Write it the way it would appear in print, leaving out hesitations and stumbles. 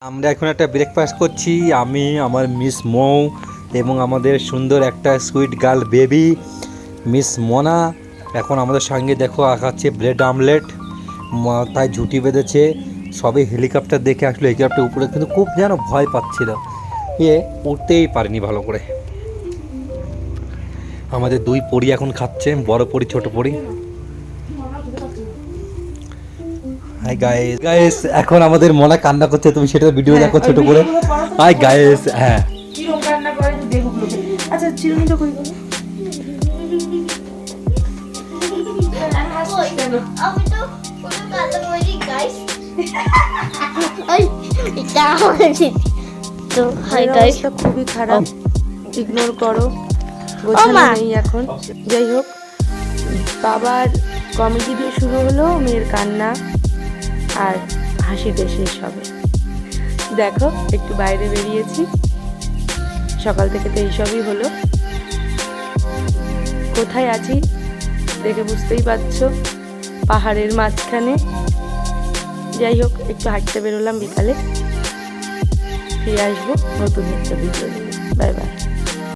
আমরা এখন একটা ব্রেকফাস্ট করছি, আমি আমার মিস মৌ এবং আমাদের সুন্দর একটা sweet girl baby miss Mona. এখন আমাদের সঙ্গে দেখো খাচ্ছে ব্রেড আমলেট, মাথায় ঝুঁটি বেঁধেছে। সবে হেলিকপ্টার দেখে আসলো, হেলিকপ্টার উপরে কিন্তু খুব যেন ভয় পাচ্ছিল, উঠতেই পারেনি ভালো করে। আমাদের দুই পরি এখন খাচ্ছে, বড় পরি ছোট পরি। হাই গাইস, গাইস এখন আমাদের মনে কান্না করছে, তুমি সেটা ভিডিও দেখো ছোট করে। হাই গাইস, হ্যাঁ কিরকম কান্না করে দেখো। আচ্ছা চিরুনিটা কই গেল? আমি তো পুরো কালো করি গাইস। এই এটা হচ্ছে তো হাই গাইস, খুবই খারাপ, ইগনোর করো, গোছানো নেই এখন। যাই হোক, বাবার কমেডি দিয়ে শুরু হলো, মেয়ের কান্না আর হাসিতে শেষ হবে। দেখো একটু বাইরে বেরিয়েছি, সকাল থেকে তো এইসবই হলো। কোথায় আছি দেখে বুঝতেই পারছো, পাহাড়ের মাঝখানে। যাই হোক, একটু হাঁটতে বেরোলাম বিকালে, ফিরে আসবো নতুন একটা ভিডিও নিয়ে। Bye bye.